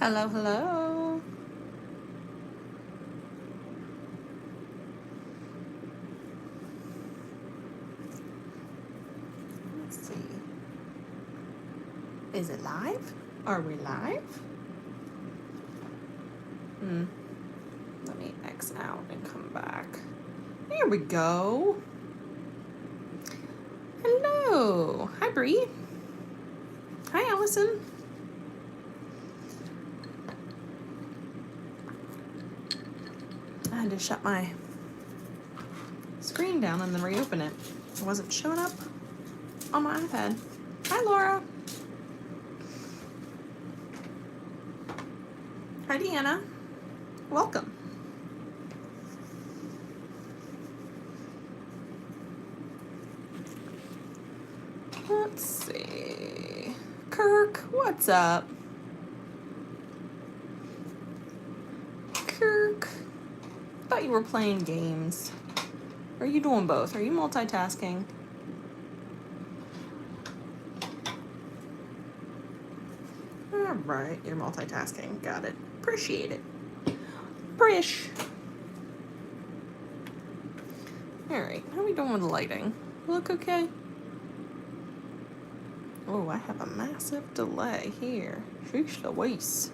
Hello, hello. Let's see. Is it live? Are we live? Let me X out and come back. There we go. Hello. Hi, Bree. Hi, Allison. I had to shut my screen down and then reopen it. It wasn't showing up on my iPad. Hi, Laura. Hi, Deanna. Welcome. Let's see. Kirk, what's up? Kirk, I thought you were playing games. Are you doing both? Are you multitasking? Alright, you're multitasking. Got it. Appreciate it. Prish. Alright, how are we doing with the lighting? Look okay? Oh, I have a massive delay here. Sheesh Louise.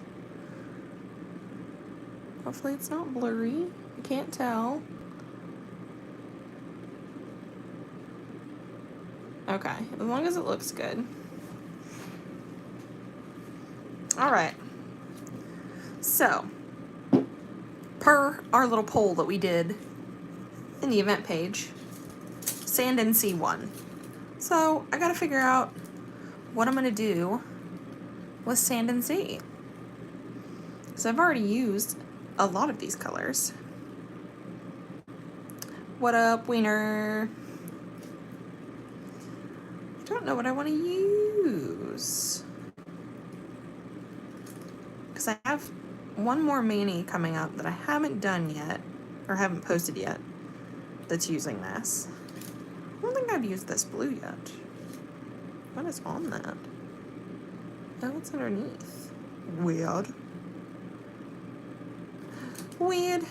Hopefully it's not blurry. I can't tell. Okay, as long as it looks good. Alright. So, per our little poll that we did in the event page, Sand and Sea won. So, I gotta figure out what I'm gonna do with Sand and Sea. Because I've already used a lot of these colors. What up, Wiener? I don't know what I want to use. Because I have one more mani coming up that I haven't done yet, or haven't posted yet, that's using this. I don't think I've used this blue yet. What is on that? Oh, it's underneath. Weird. Weird.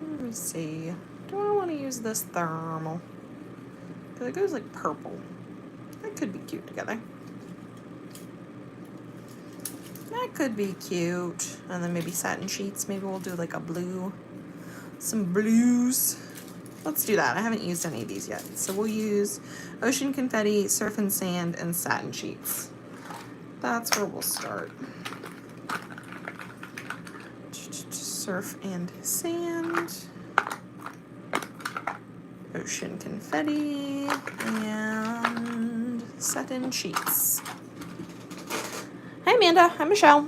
Let me see. Do I want to use this thermal? Because it goes like purple. That could be cute together. That could be cute. And then maybe satin sheets. Maybe we'll do like a blue. Some blues. Let's do that. I haven't used any of these yet. So we'll use Ocean Confetti, Surf and Sand, and Satin Sheets. That's where we'll start. Surf and Sand. Ocean Confetti. And Satin Sheets. Hi, Amanda. Hi, Michelle.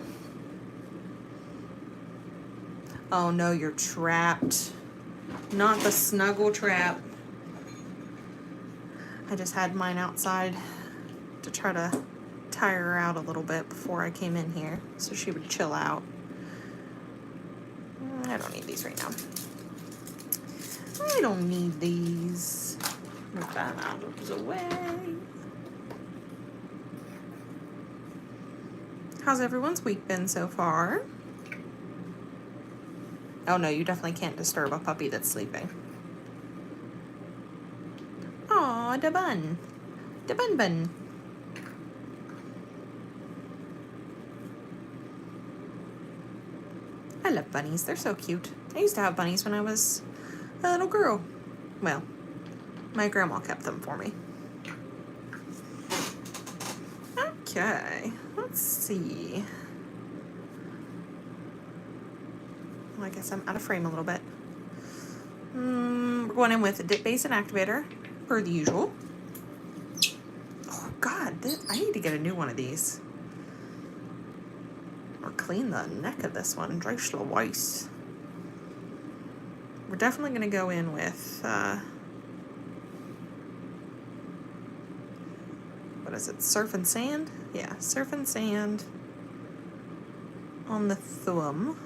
Oh no, you're trapped. Not the snuggle trap. I just had mine outside to try to tire her out a little bit before I came in here so she would chill out. I don't need these right now. I don't need these. Move that out of the way. How's everyone's week been so far? Oh no, you definitely can't disturb a puppy that's sleeping. Aw, da bun. Da bun bun. I love bunnies. They're so cute. I used to have bunnies when I was a little girl. Well, my grandma kept them for me. Okay, let's see. Well, I guess I'm out of frame a little bit. We're going in with a dip base and activator, per the usual. Oh God, I need to get a new one of these. Or clean the neck of this one. Dreisler Weiss. We're definitely going to go in with, what is it, Surf and Sand? Yeah, Surf and Sand on the thumb.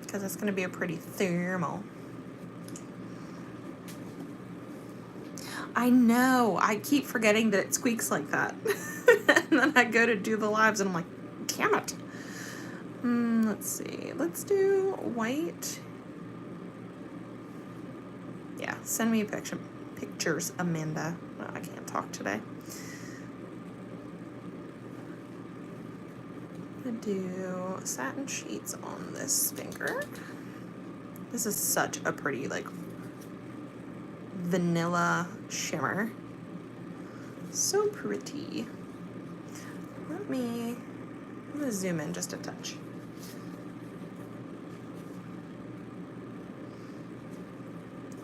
because it's going to be a pretty thermal. I know. I keep forgetting that it squeaks like that. And then I go to do the lives and I'm like, damn it. Let's see. Let's do white. Yeah, send me pictures, Amanda. Oh, I can't talk today. I'm gonna do satin sheets on this finger. This is such a pretty, like, vanilla shimmer. So pretty. I'm gonna zoom in just a touch.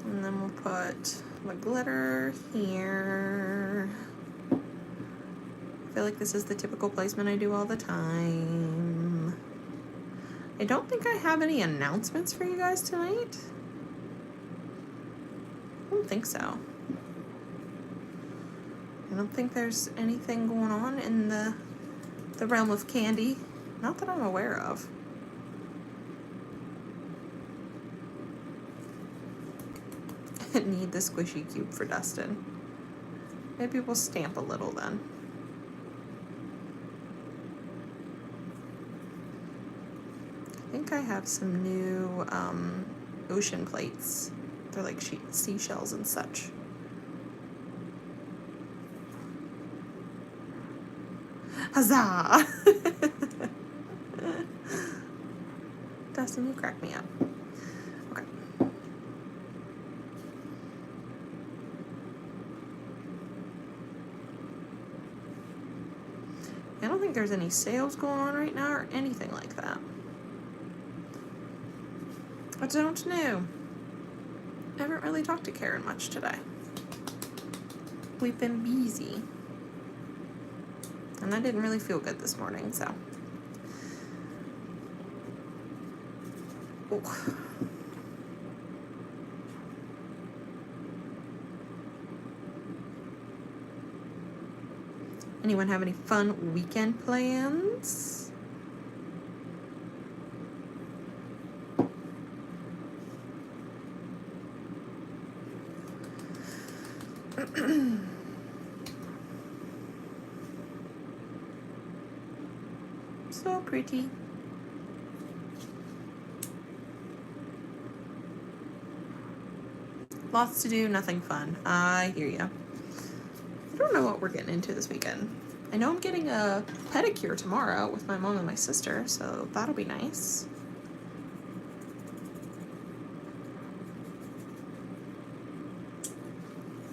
And then we'll put the glitter here. I feel like this is the typical placement I do all the time. I don't think I have any announcements for you guys tonight. I don't think so. I don't think there's anything going on in the realm of candy. Not that I'm aware of. Need the squishy cube for Dustin. Maybe we'll stamp a little then. I think I have some new ocean plates. They're like seashells and such. Huzzah! Dustin, you crack me up. Okay. I don't think there's any sales going on right now or anything like that. I don't know. I haven't really talked to Karen much today. We've been busy. And I didn't really feel good this morning, so. Oh. Anyone have any fun weekend plans? So pretty. Lots to do, nothing fun. I hear ya. I don't know what we're getting into this weekend. I know I'm getting a pedicure tomorrow with my mom and my sister, so that'll be nice.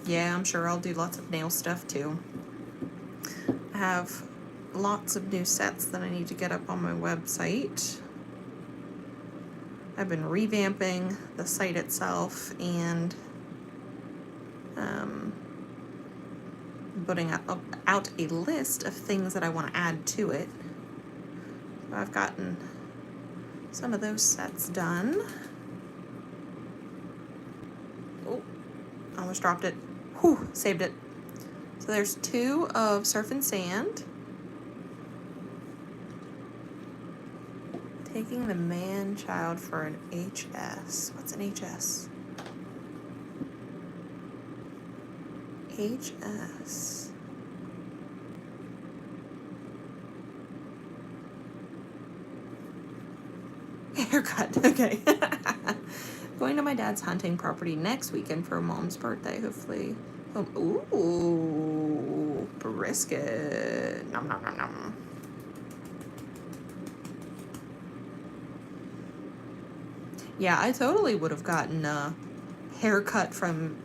Yeah, I'm sure I'll do lots of nail stuff too. I have lots of new sets that I need to get up on my website. I've been revamping the site itself and putting out a list of things that I want to add to it. So I've gotten some of those sets done. Oh, almost dropped it. Whew, saved it. So there's 2 of Surf and Sand. Taking the man-child for an HS. What's an HS? HS. Haircut, okay. Going to my dad's hunting property next weekend for mom's birthday, hopefully. Ooh, brisket. Nom nom nom nom. Yeah, I totally would have gotten a haircut from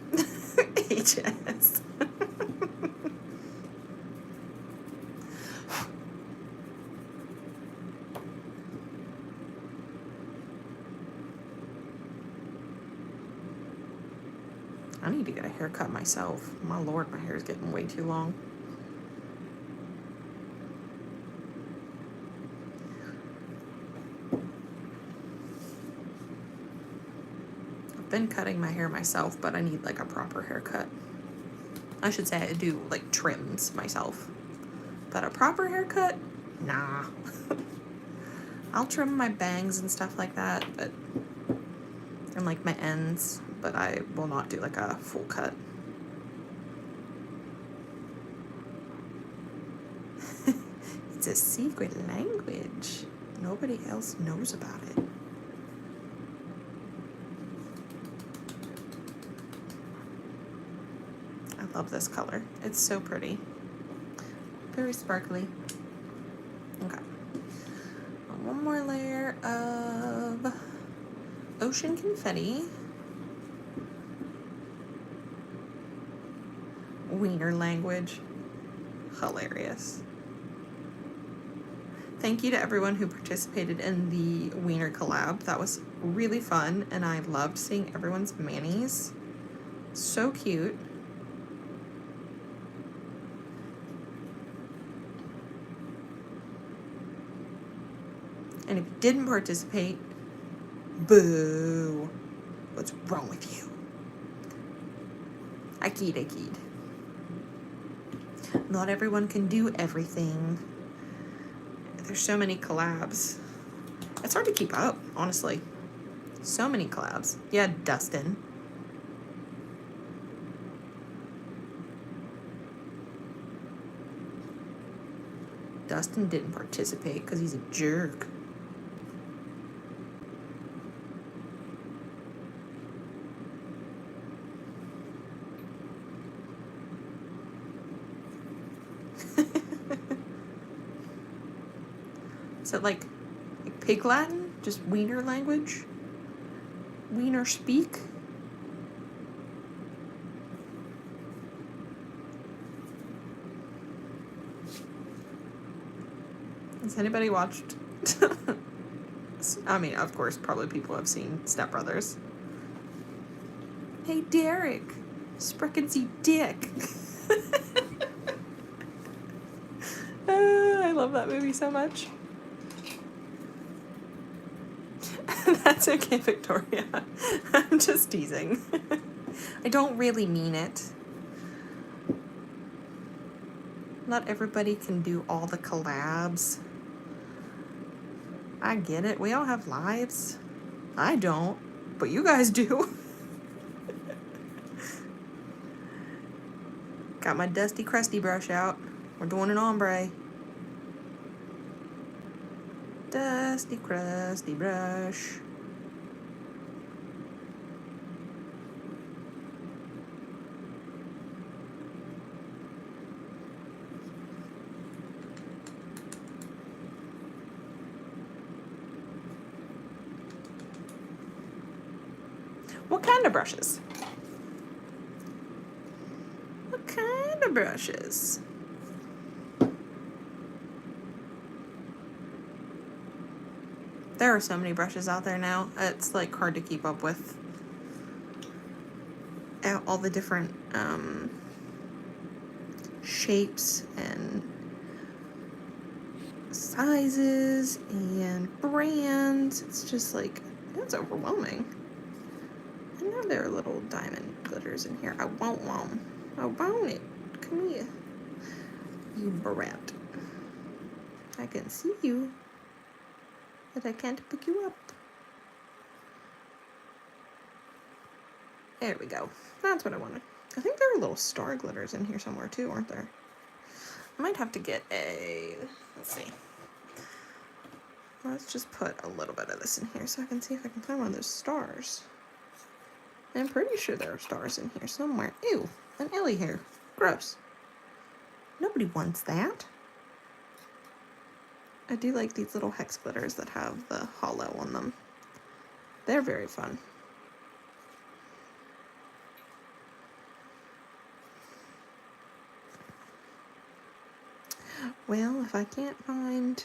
HS. I need to get a haircut myself. My lord, my hair is getting way too long. I've been cutting my hair myself, but I need like a proper haircut. I should say I do like trims myself. But a proper haircut? Nah. I'll trim my bangs and stuff like that, but, and like my ends, but I will not do like a full cut. It's a secret language. Nobody else knows about it. I love this color. It's so pretty. Very sparkly. Okay. One more layer of ocean confetti. Wiener language. Hilarious. Thank you to everyone who participated in the Wiener collab. That was really fun, and I loved seeing everyone's manis. So cute. And if you didn't participate, boo. What's wrong with you? Akid. Not everyone can do everything. There's so many collabs. It's hard to keep up, honestly. So many collabs. Yeah, Dustin. Dustin didn't participate because he's a jerk. Is it like Pig Latin? Just Wiener language? Wiener speak? Has anybody watched? I mean, of course, probably people have seen Step Brothers. Hey, Derek. Sprechen Sie Dick. I love that movie so much. That's okay, Victoria. I'm just teasing. I don't really mean it. Not everybody can do all the collabs. I get it. We all have lives. I don't, but you guys do. Got my dusty, crusty brush out. We're doing an ombre. Dusty, crusty brush. What kind of brushes? What kind of brushes? There are so many brushes out there now. It's like hard to keep up with all the different shapes and sizes and brands. It's just like, it's overwhelming. I know there are little diamond glitters in here. I want one. I want it. Come here. You brat. I can see you, but I can't pick you up. There we go. That's what I wanted. I think there are little star glitters in here somewhere too, aren't there? I might have to get a... Let's see. Let's just put a little bit of this in here so I can see if I can find one of those stars. I'm pretty sure there are stars in here somewhere. Ew, an Ellie hair. Gross. Nobody wants that. I do like these little hex glitters that have the hollow on them. They're very fun. Well, if I can't find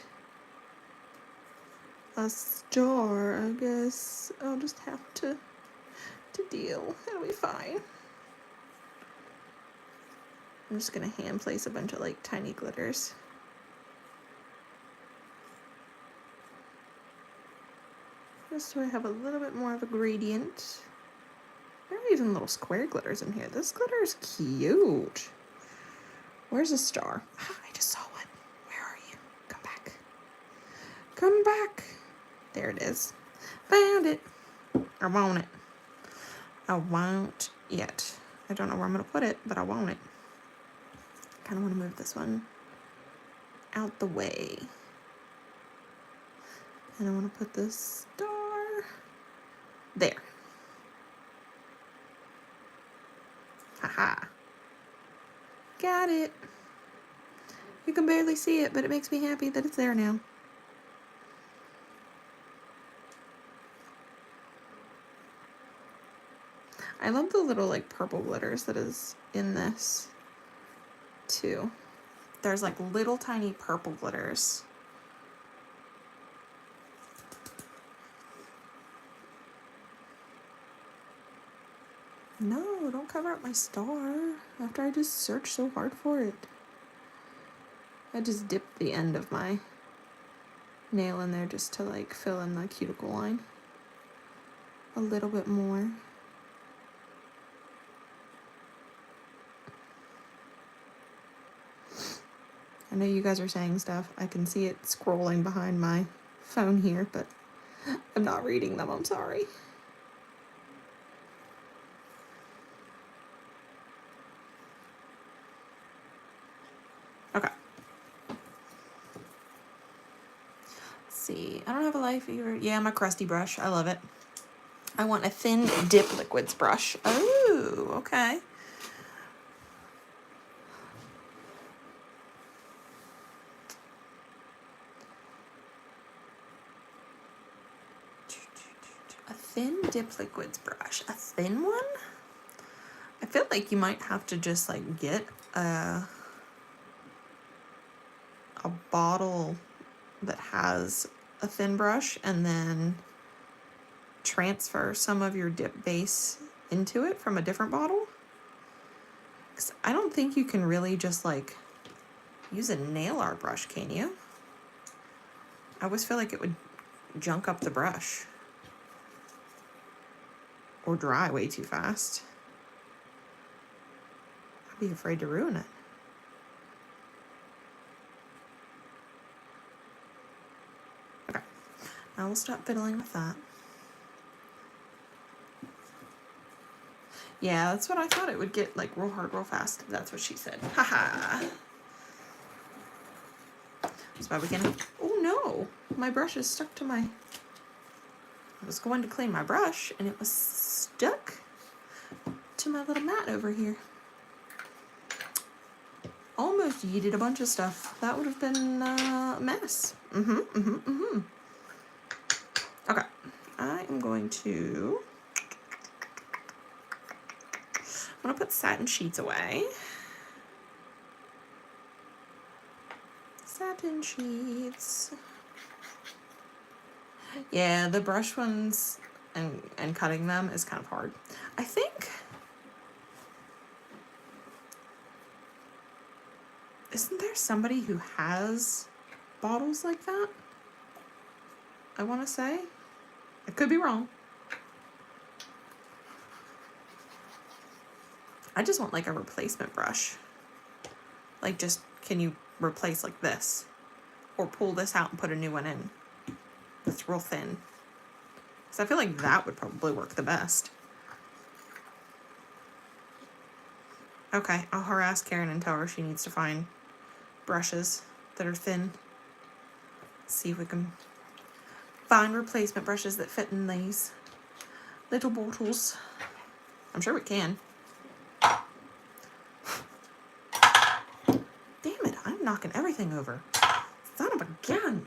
a star, I guess I'll just have to deal. It'll be fine. I'm just gonna hand place a bunch of like tiny glitters. Just so I have a little bit more of a gradient. There are even little square glitters in here. This glitter is cute. Where's the star? Ah, I just saw one. Where are you? Come back. Come back. There it is. Found it. I want it. I won't yet. I don't know where I'm going to put it, but I want it. Kind of want to move this one out the way. And I want to put this star there. Haha. Got it. You can barely see it, but it makes me happy that it's there now. I love the little like purple glitters that is in this too. There's like little tiny purple glitters. No, don't cover up my star after I just searched so hard for it. I just dipped the end of my nail in there just to like fill in the cuticle line a little bit more. I know you guys are saying stuff. I can see it scrolling behind my phone here, but I'm not reading them. I'm sorry. Okay. Let's see. I don't have a life either. Yeah, my crusty brush. I love it. I want a thin dip liquids brush. Oh, okay. A thin dip liquids brush. A thin one? I feel like you might have to just like get a bottle that has a thin brush and then transfer some of your dip base into it from a different bottle. 'Cause I don't think you can really just like use a nail art brush, can you? I always feel like it would junk up the brush or dry way too fast. I'd be afraid to ruin it. Okay, now we'll stop fiddling with that. Yeah, that's what I thought. It would get like real hard real fast. That's what she said. Haha. That's why we can. Oh no, my brush is stuck to my. I was going to clean my brush and it was stuck to my little mat over here. Almost yeeted a bunch of stuff. That would have been a mess. Okay, I am going to. I'm gonna put satin sheets away. Satin sheets. Yeah, the brush ones and cutting them is kind of hard. I think. Isn't there somebody who has bottles like that? I want to say. I could be wrong. I just want like a replacement brush. Like just, can you replace like this? Or pull this out and put a new one in. That's real thin. Because I feel like that would probably work the best. Okay, I'll harass Karen and tell her she needs to find brushes that are thin. See if we can find replacement brushes that fit in these little bottles. I'm sure we can. Damn it, I'm knocking everything over. Son of a gun.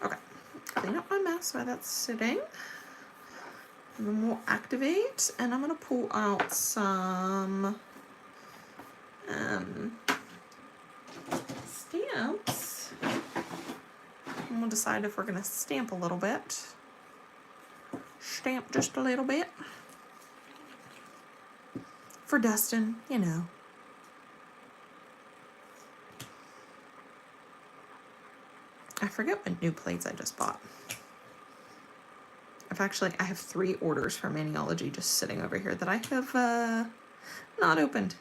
Okay, clean up my mess while that's sitting. And then we'll activate, and I'm gonna pull out some stamps. And we'll decide if we're gonna stamp a little bit. Stamp just a little bit. For Dustin, you know. I forget what new plates I just bought. I have 3 orders from Maniology just sitting over here that I have not opened.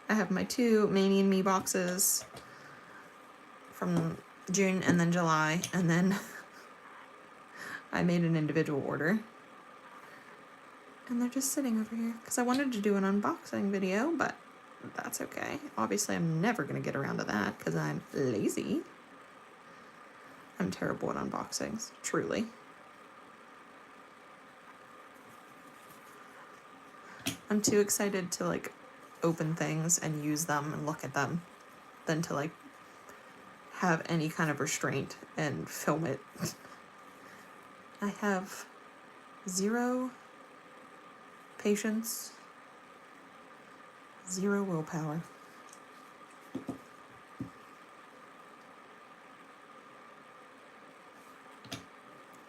I have my 2 Mani and Me boxes from June and then July, and then I made an individual order. And they're just sitting over here because I wanted to do an unboxing video, but that's okay. Obviously, I'm never going to get around to that because I'm lazy. I'm terrible at unboxings, truly. I'm too excited to like open things and use them and look at them than to like have any kind of restraint and film it. I have 0 patience, 0 willpower.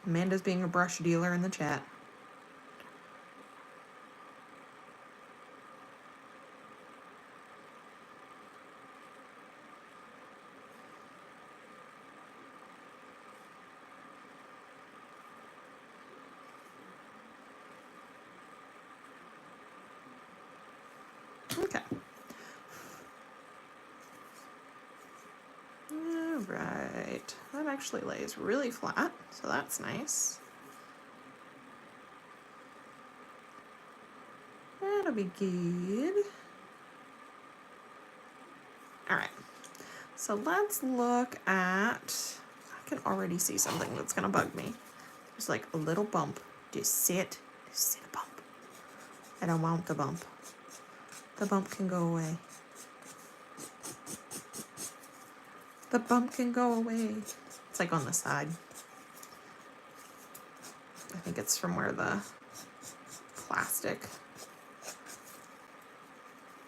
Amanda's being a brush dealer in the chat. Okay. Alright. That actually lays really flat, so that's nice. That'll be good. Alright. So let's look at... I can already see something that's gonna bug me. There's like a little bump. Just sit a bump. I don't want the bump. The bump can go away. The bump can go away. It's like on the side. I think it's from where the plastic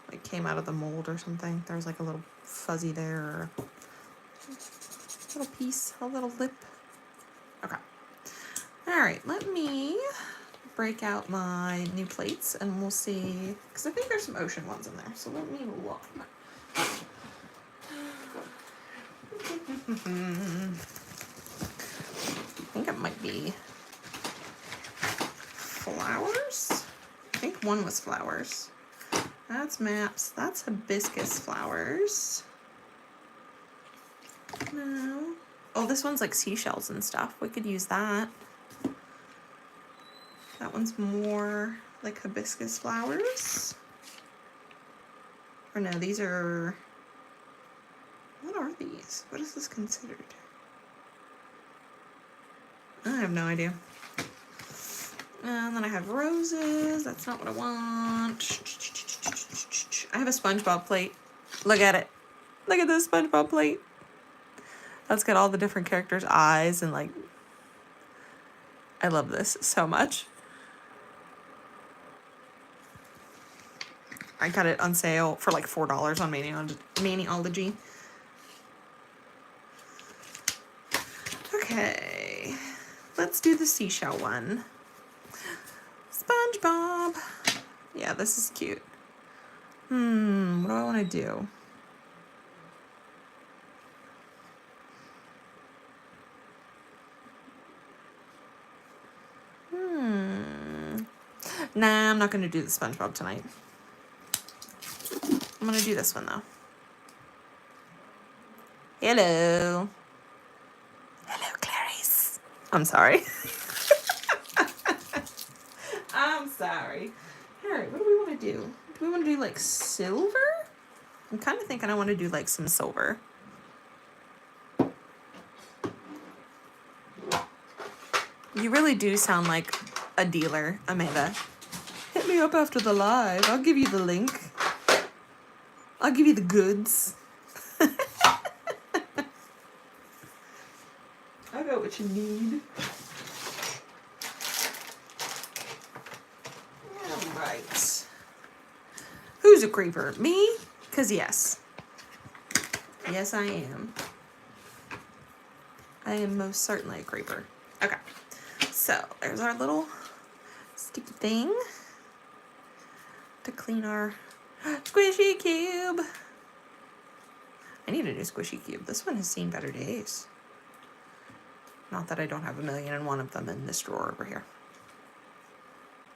like came out of the mold or something. There was like a little fuzzy there, or a little piece, a little lip. Okay. All right, let me break out my new plates and we'll see, because I think there's some ocean ones in there. So let me look. I think it might be flowers. I think one was flowers. That's maps. That's hibiscus flowers. No. Oh, this one's like seashells and stuff. We could use that. That one's more like hibiscus flowers. Or no, these are... What are these? What is this considered? I have no idea. And then I have roses. That's not what I want. I have a SpongeBob plate. Look at it. Look at this SpongeBob plate. That's got all the different characters' eyes and like... I love this so much. I got it on sale for like $4 on Maniology. Okay, let's do the seashell one. SpongeBob. Yeah, this is cute. What do I want to do? Nah, I'm not going to do the SpongeBob tonight. I'm going to do this one, though. Hello. Hello, Clarice. I'm sorry. I'm sorry. All right, what do we want to do? Do we want to do, like, silver? I'm kind of thinking I want to do, like, some silver. You really do sound like a dealer, Amanda. Hit me up after the live. I'll give you the link. I'll give you the goods. I got what you need. All right. Who's a creeper? Me? 'Cause yes. Yes, I am. I am most certainly a creeper. Okay. So, there's our little sticky thing to clean our squishy cube. I need a new squishy cube. This one has seen better days. Not that I don't have 1,000,001 of them in this drawer over here.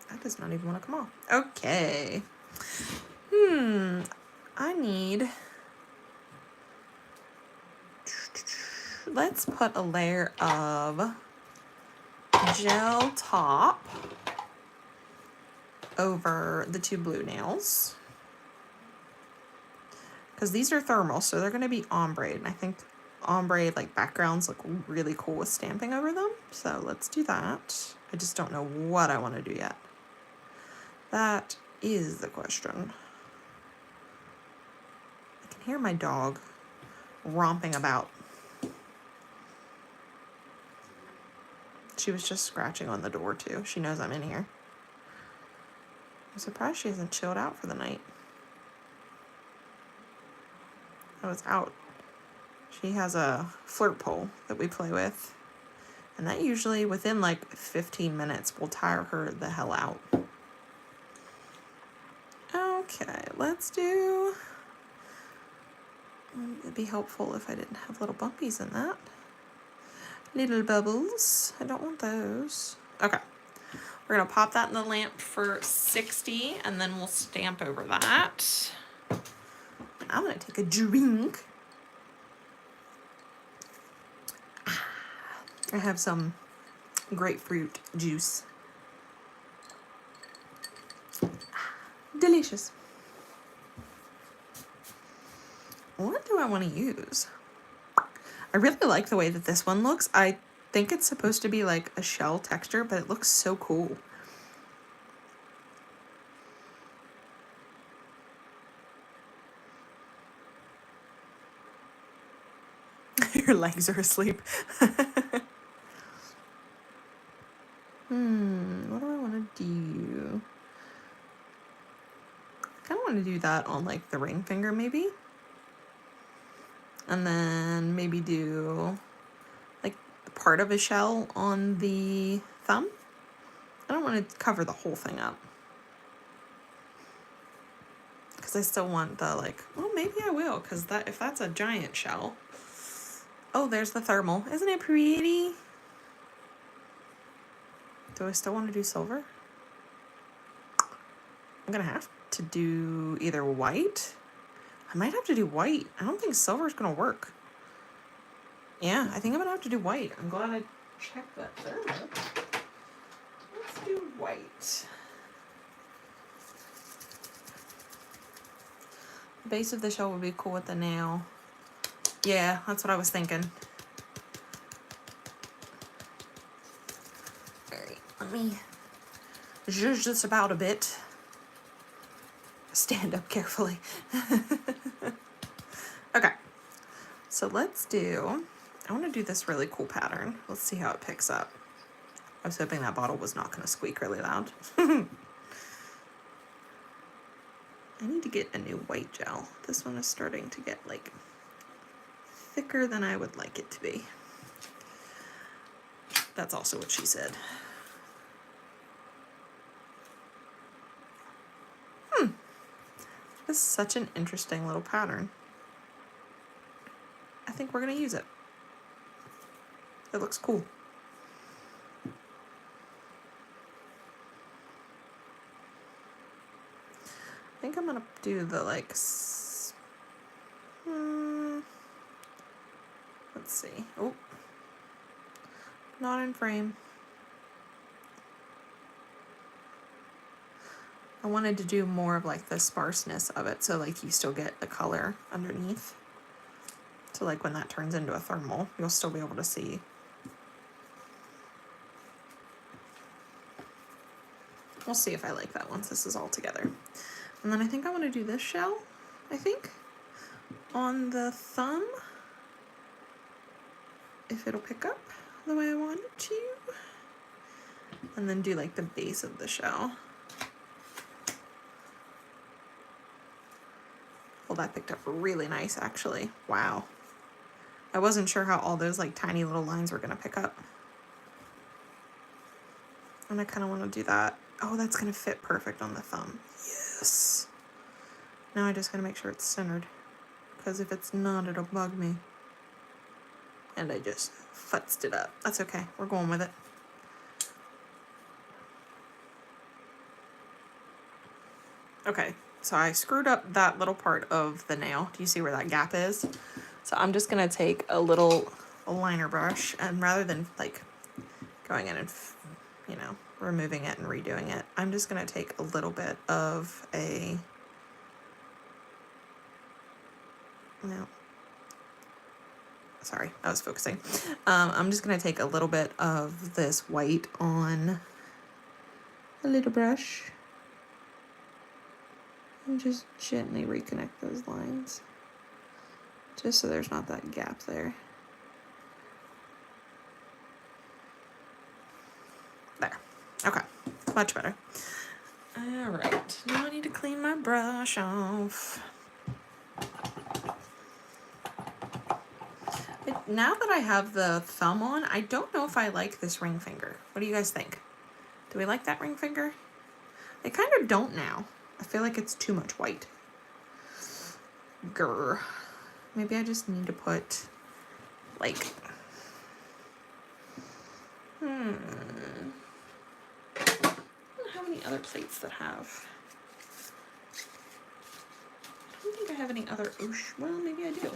That does not even want to come off. Okay. I need... let's put a layer of gel top over the 2 blue nails. Because these are thermal, so they're going to be ombre. And I think ombre like backgrounds look really cool with stamping over them. So let's do that. I just don't know what I want to do yet. That is the question. I can hear my dog romping about. She was just scratching on the door too. She knows I'm in here. I'm surprised she hasn't chilled out for the night. I was out. She has a flirt pole that we play with. And that usually within like 15 minutes will tire her the hell out. Okay, let's do... It'd be helpful if I didn't have little bumpies in that. Little bubbles. I don't want those. Okay. We're going to pop that in the lamp for 60 and then we'll stamp over that. I'm going to take a drink. I have some grapefruit juice. Delicious. What do I want to use? I really like the way that this one looks. I think it's supposed to be like a shell texture, but it looks so cool. Your legs are asleep. What do I want to do? I kind of want to do that on like the ring finger maybe. And then maybe do like part of a shell on the thumb. I don't want to cover the whole thing up. Because I still want the like, well, maybe I will. Because that if that's a giant shell. Oh, there's the thermal. Isn't it pretty? Do I still want to do silver? I'm going to have to do either white. I might have to do white. I don't think silver is going to work. Yeah, I think I'm going to have to do white. I'm glad I checked that thermal. Let's do white. The base of the shell would be cool with the nail. Yeah, that's what I was thinking. Alright, let me zhuzh this about a bit. Stand up carefully. Okay, so let's do, I want to do this really cool pattern. Let's see how it picks up. I was hoping that bottle was not going to squeak really loud. I need to get a new white gel. This one is starting to get like thicker than I would like it to be. That's also what she said. This is such an interesting little pattern. I think we're going to use it. It looks cool. I think I'm going to do the like... let's see. Oh. Not in frame. I wanted to do more of like the sparseness of it, so like you still get the color underneath. So like when that turns into a thermal, you'll still be able to see. We'll see if I like that once this is all together. And then I think I want to do this shell, I think, on the thumb. If it'll pick up the way I want it to. And then do like the base of the shell. Well, that picked up really nice, actually. Wow. I wasn't sure how all those like tiny little lines were going to pick up. And I kind of want to do that. Oh, that's going to fit perfect on the thumb. Yes. Now I just got to make sure it's centered. Because if it's not, it'll bug me. And I just futzed it up. That's okay. We're going with it. Okay. So I screwed up that little part of the nail. Do you see where that gap is? So I'm just going to take a little liner brush, and rather than like going in and, you know, removing it and redoing it, I'm just going to take a little bit of a, no, sorry, I was focusing. I'm just going to take a little bit of this white on a little brush and just gently reconnect those lines, just so there's not that gap there. There. Okay. Much better. All right. Now I need to clean my brush off. Now that I have the thumb on, I don't know if I like this ring finger. What do you guys think? Do we like that ring finger? I kind of don't now. I feel like it's too much white. Grr. Maybe I just need to put, like, I don't have any other plates that have. I don't think I have any other, well, maybe I do.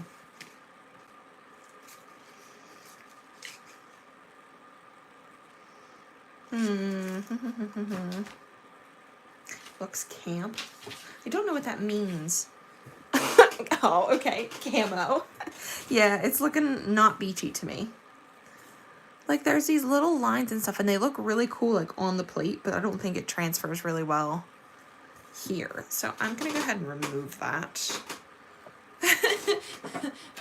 Looks camp. I don't know what that means. Oh, okay. Camo. Yeah, it's looking not beachy to me. Like, there's these little lines and stuff, and they look really cool, like, on the plate, but I don't think it transfers really well here. So I'm going to go ahead and remove that.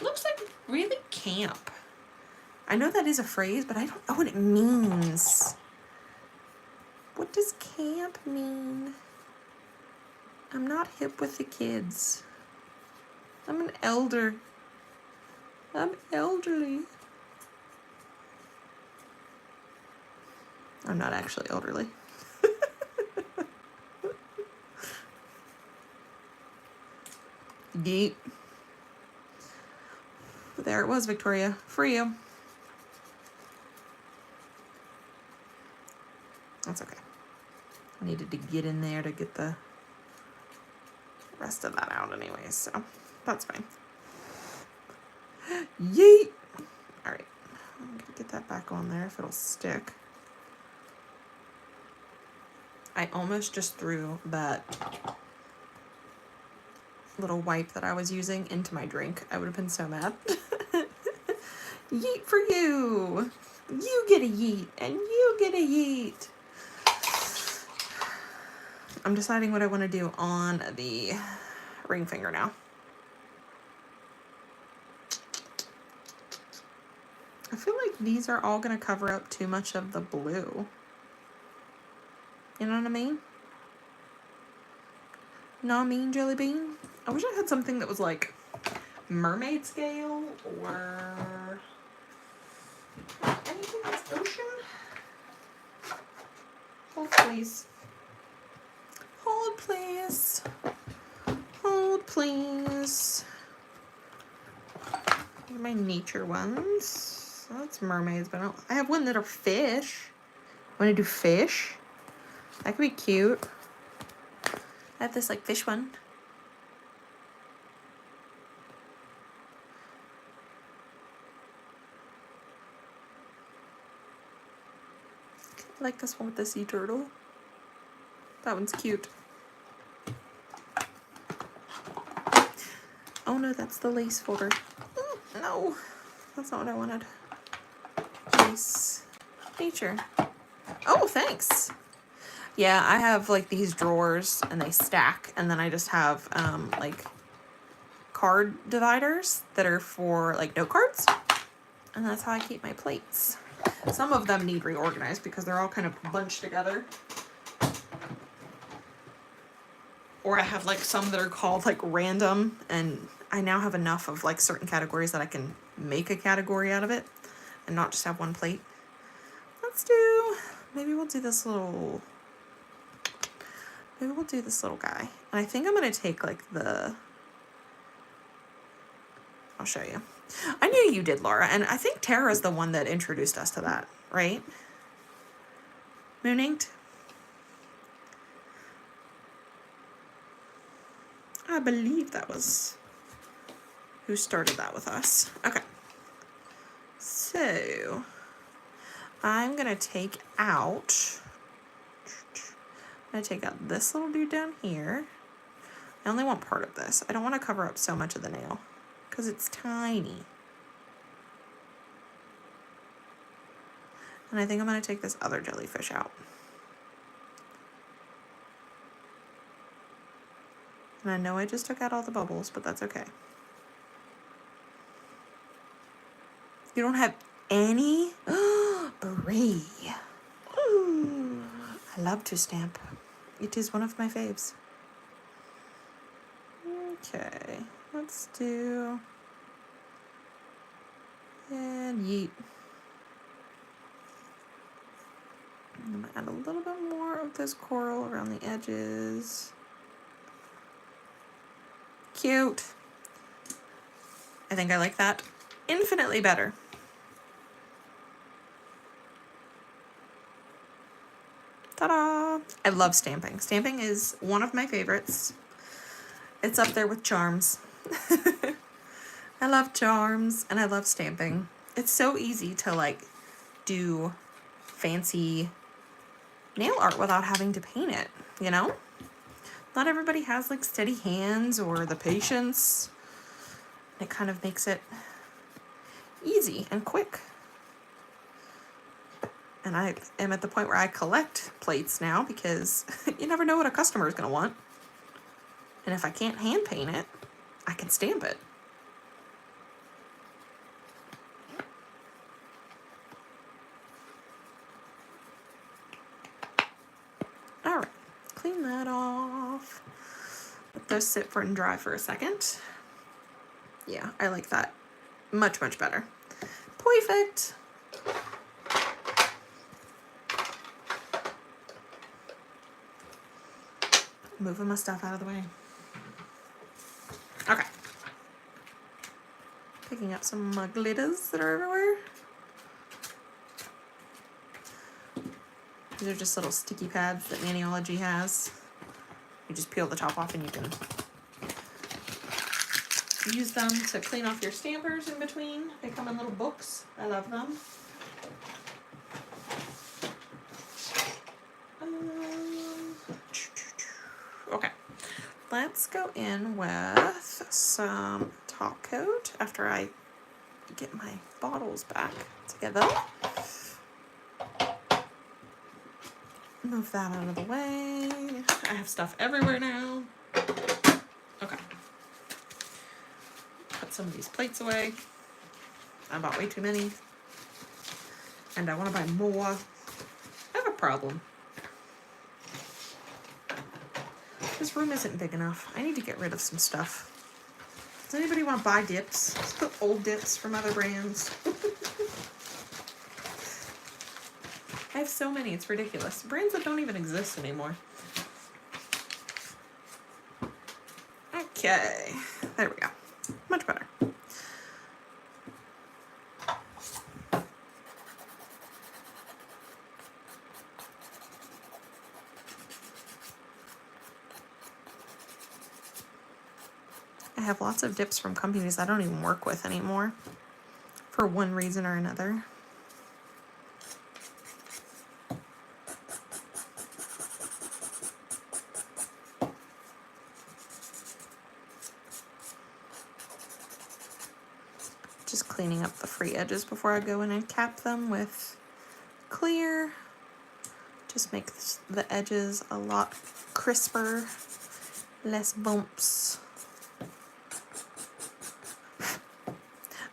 Looks like really camp. I know that is a phrase, but I don't know what it means. What does camp mean? I'm not hip with the kids. I'm an elder. I'm elderly. I'm not actually elderly. Yeet. There it was, Victoria. For you. That's okay. I needed to get in there to get the rest of that out anyways, so that's fine. Yeet! Alright. I'm gonna get that back on there if it'll stick. I almost just threw that little wipe that I was using into my drink. I would have been so mad. Yeet for you! You get a yeet, and you get a yeet. I'm deciding what I want to do on the ring finger now. I feel like these are all going to cover up too much of the blue. You know what I mean? Know what I mean, Jelly Bean? I wish I had something that was like mermaid scale or anything that's ocean. Hold, please. Hold, please. Hold, please. These are my nature ones. So that's mermaids, but I have one that are fish. Want to do fish? That could be cute. I have this like fish one. I like this one with the sea turtle. That one's cute. Oh no, that's the lace folder. No, that's not what I wanted. Lace. Nature. Oh, thanks. Yeah, I have like these drawers and they stack, and then I just have like card dividers that are for like note cards, and that's how I keep my plates. Some of them need reorganized because they're all kind of bunched together. Or I have like some that are called like random, and I now have enough of like certain categories that I can make a category out of it and not just have one plate. Maybe we'll do this little guy. And I think I'm going to take like I'll show you. I knew you did, Laura, and I think Tara's the one that introduced us to that, right? Moon Inked? I believe that was who started that with us. Okay. So I'm gonna take out this little dude down here. I only want part of this. I don't want to cover up so much of the nail because it's tiny. And I think I'm going to take this other jellyfish out. And I know I just took out all the bubbles, but that's okay. You don't have any? Beret. Ooh, I love to stamp. It is one of my faves. Okay, let's do... and yeet. I'm going to add a little bit more of this coral around the edges. Cute. I think I like that infinitely better. Ta-da! I love stamping. Stamping is one of my favorites. It's up there with charms. I love charms and I love stamping. It's so easy to like do fancy nail art without having to paint it, you know? Not everybody has like steady hands or the patience. It kind of makes it easy and quick. And I am at the point where I collect plates now because you never know what a customer is going to want. And if I can't hand paint it, I can stamp it. All right, clean that off. Let those sit for and dry for a second. Yeah, I like that much, much better. Perfect. Moving my stuff out of the way. Okay. Picking up some glitters that are everywhere. These are just little sticky pads that Maniology has. You just peel the top off and you can use them to clean off your stampers in between. They come in little books. I love them. Okay, let's go in with some top coat after I get my bottles back together. Move that out of the way. I have stuff everywhere now. Okay. Put some of these plates away. I bought way too many. And I want to buy more. I have a problem. This room isn't big enough. I need to get rid of some stuff. Does anybody want to buy dips? Just put old dips from other brands. I have so many, it's ridiculous. Brands that don't even exist anymore. Okay, there we go. Much better. I have lots of dips from companies I don't even work with anymore for one reason or another. Just cleaning up the free edges before I go in and cap them with clear. Just make the edges a lot crisper, less bumps.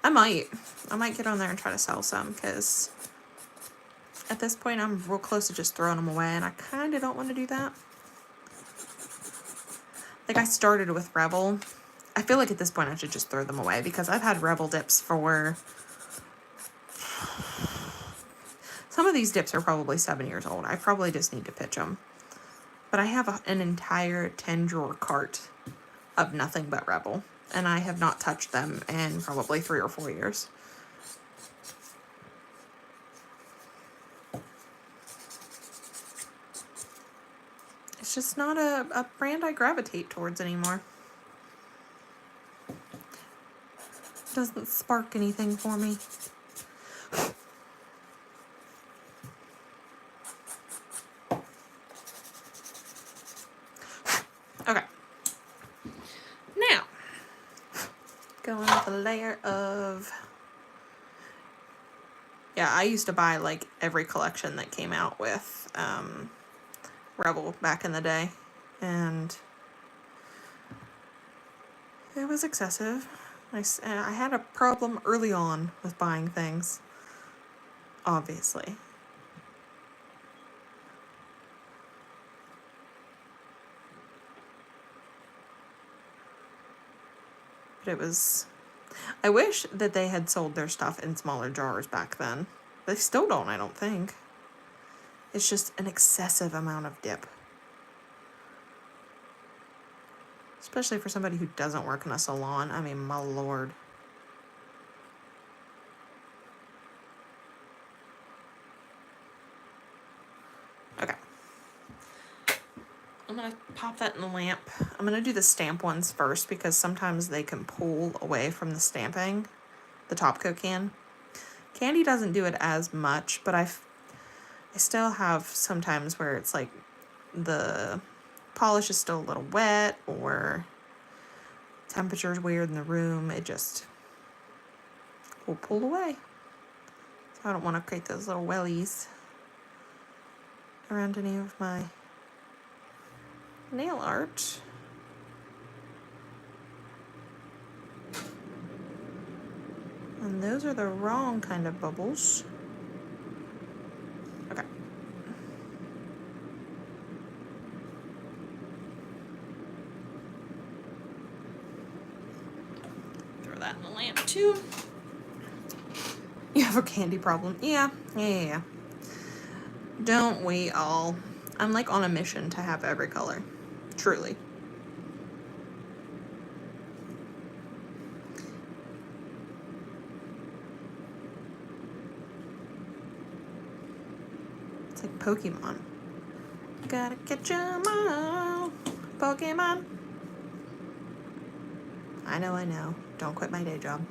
I might get on there and try to sell some because at this point I'm real close to just throwing them away and I kind of don't want to do that. Like I started with Rebel. I feel like at this point I should just throw them away because I've had Rebel dips for... Some of these dips are probably 7 years old. I probably just need to pitch them. But I have an entire 10-drawer cart of nothing but Rebel. And I have not touched them in probably 3 or 4 years. It's just not a brand I gravitate towards anymore. Doesn't spark anything for me. layer of... Yeah, I used to buy like every collection that came out with Rebel back in the day, and it was excessive. I had a problem early on with buying things, obviously. But it was... I wish that they had sold their stuff in smaller jars back then. They still don't, I don't think. It's just an excessive amount of dip. Especially for somebody who doesn't work in a salon. I mean, my lord. Okay. I'm going to pop that in the lamp. I'm going to do the stamp ones first because sometimes they can pull away from the stamping. The top coat can. Candy doesn't do it as much, but I still have sometimes where it's like the polish is still a little wet or temperature's weird in the room. It just will pull away. So I don't want to create those little wellies around any of my nail art. And those are the wrong kind of bubbles. Okay. Throw that in the lamp too. You have a candy problem? Yeah. Don't we all? I'm like on a mission to have every color. Truly. It's like Pokemon. Gotta catch 'em all. Pokemon. I know. Don't quit my day job.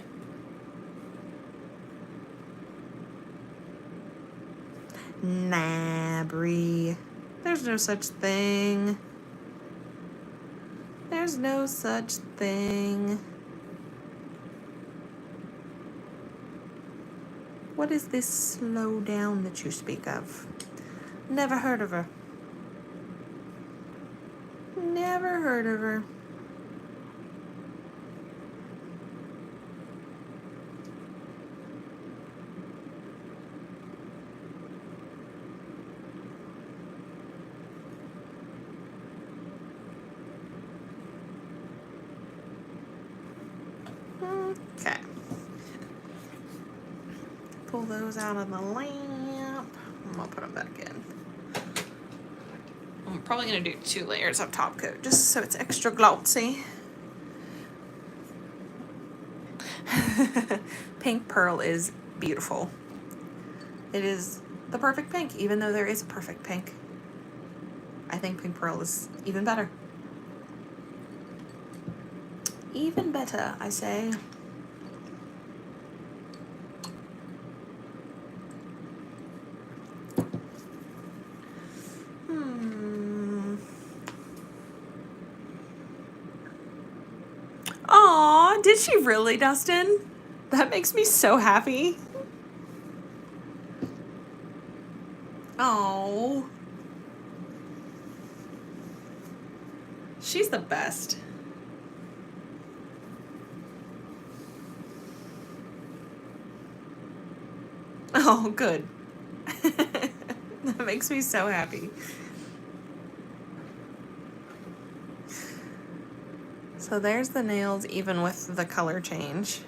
Nah, Brie. There's no such thing. There's no such thing. What is this slow down that you speak of? Never heard of her. Never heard of her. Okay. Pull those out of the lamp. I'm gonna put them back in. I'm probably gonna do 2 layers of top coat just so it's extra glossy. Pink Pearl is beautiful. It is the perfect pink, even though there is a perfect pink. I think Pink Pearl is even better. Even better, I say. Aw, did she really, Dustin? That makes me so happy. Oh, she's the best. Oh, good. That makes me so happy. So there's the nails, even with the color change.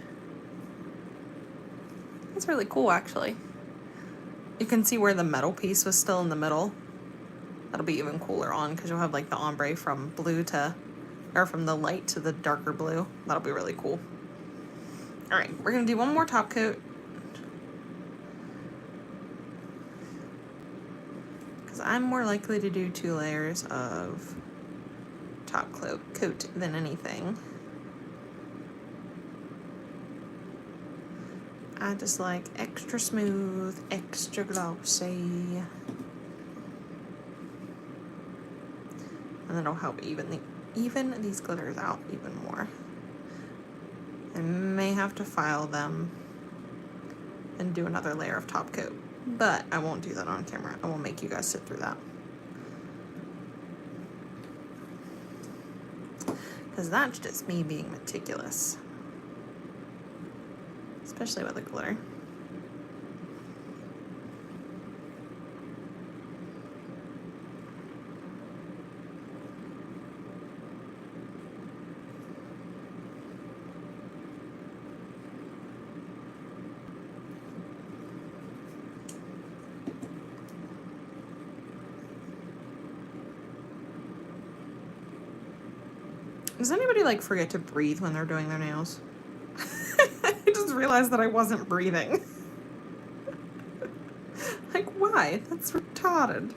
That's really cool, actually. You can see where the metal piece was still in the middle. That'll be even cooler on because you'll have like the ombre from blue to, or from the light to the darker blue. That'll be really cool. All right, we're gonna do one more top coat. Because I'm more likely to do 2 layers of top coat than anything. I just like extra smooth, extra glossy. And that'll help even these glitters out even more. I may have to file them and do another layer of top coat, but I won't do that on camera. I won't make you guys sit through that. Because that's just me being meticulous. Especially with the glitter. Does anybody like forget to breathe when they're doing their nails? I just realized that I wasn't breathing. Like, why? That's retarded.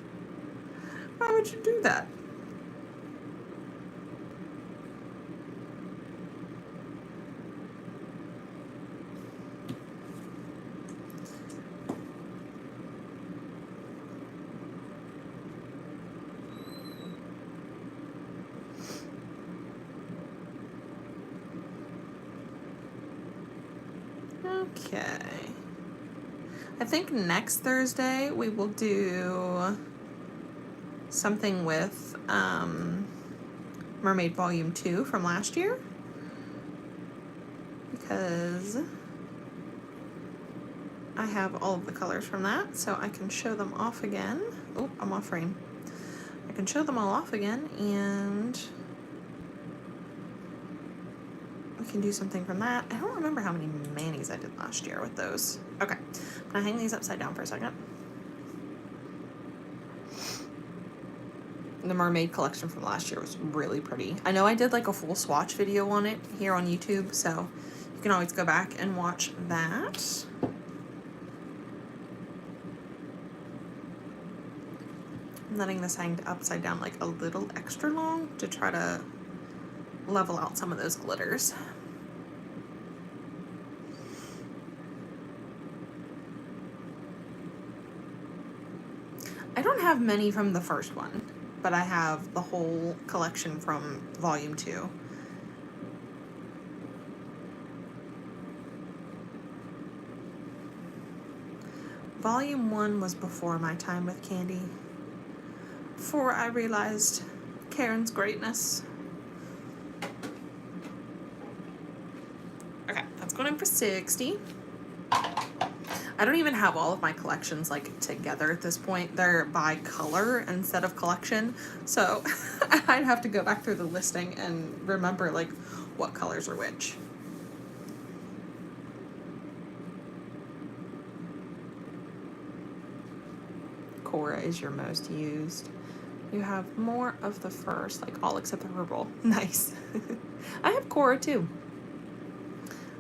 Why would you do that? Okay. I think next Thursday we will do something with Mermaid Volume 2 from last year. Because I have all of the colors from that, so I can show them off again. Oh, I'm off frame. I can show them all off again, and we can do something from that. I don't remember how many manis I did last year with those. Okay, I'm gonna hang these upside down for a second. The mermaid collection from last year was really pretty. I know I did like a full swatch video on it here on YouTube, so you can always go back and watch that. I'm letting this hang upside down like a little extra long to try to level out some of those glitters. I don't have many from the first one, but I have the whole collection from Volume 2. Volume 1 was before my time with Candy. Before I realized Karen's greatness. Okay, that's going in for 60. I don't even have all of my collections like together at this point. They're by color instead of collection. So I'd have to go back through the listing and remember like what colors are which. Cora is your most used. You have more of the first, like all except the purple. Nice. I have Cora too.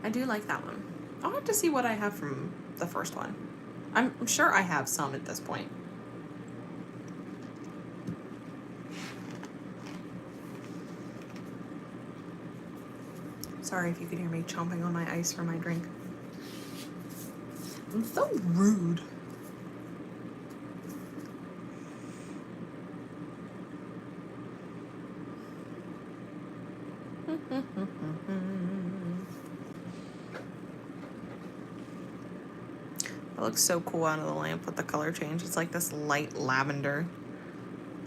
I do like that one. I'll have to see what I have from the first one. I'm sure I have some at this point. Sorry if you could hear me chomping on my ice for my drink. I'm so rude. It looks so cool out of the lamp with the color change. It's like this light lavender.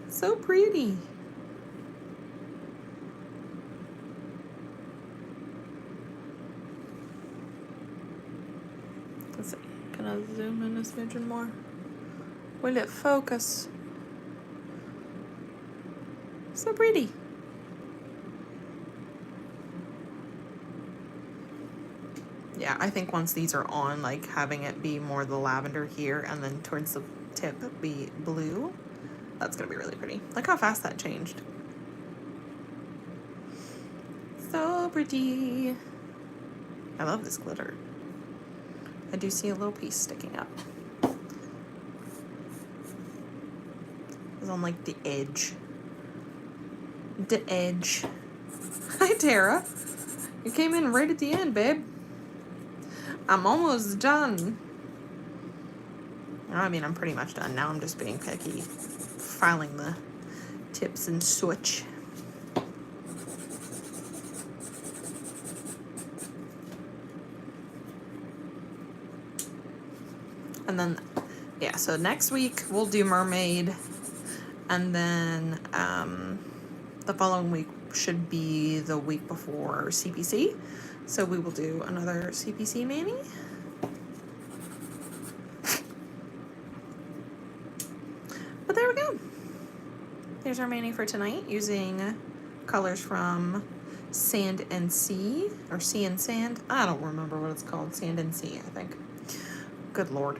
So pretty. Let's see. Can I zoom in a smidgen more? Will it focus? So pretty. Yeah, I think once these are on, like having it be more the lavender here and then towards the tip be blue, that's gonna be really pretty. Look how fast that changed. So pretty. I love this glitter. I do see a little piece sticking up. It's on like the edge. The edge. Hi, Tara. You came in right at the end, babe. I'm almost done. I mean, I'm pretty much done. Now I'm just being picky. Filing the tips and switch. And then, yeah, so next week we'll do Mermaid. And then the following week should be the week before CPC. So we will do another CPC mani. But there we go. There's our mani for tonight using colors from Sand and Sea, or Sea and Sand. I don't remember what it's called. Sand and Sea, I think. Good Lord.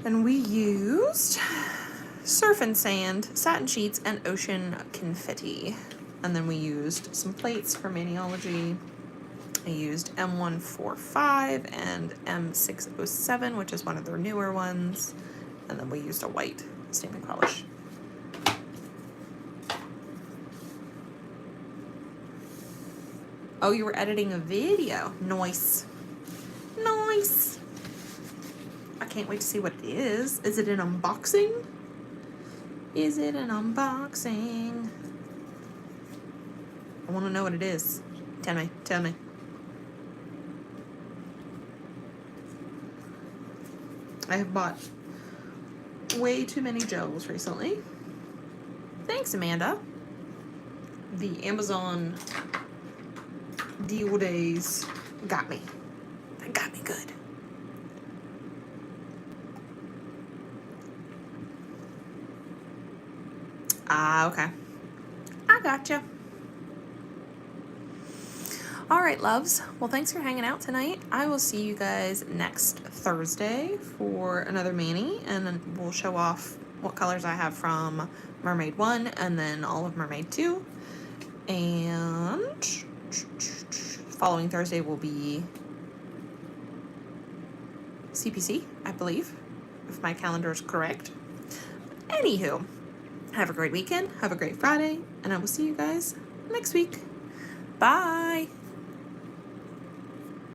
And we used Surf and Sand, Satin Sheets, and Ocean Confetti. And then we used some plates for Maniology. I used M145 and M607, which is one of their newer ones. And then we used a white stamping polish. Oh, you were editing a video. Nice. Nice. I can't wait to see what it is. Is it an unboxing? Is it an unboxing? I want to know what it is. Tell me. Tell me. I have bought way too many gels recently. Thanks, Amanda. The Amazon deal days got me. That got me good. Ah, okay. I gotcha. All right, loves. Well, thanks for hanging out tonight. I will see you guys next Thursday for another mani, and then we'll show off what colors I have from Mermaid 1 and then all of Mermaid 2. And following Thursday will be CPC, I believe, if my calendar is correct. Anywho, have a great weekend, have a great Friday, and I will see you guys next week. Bye!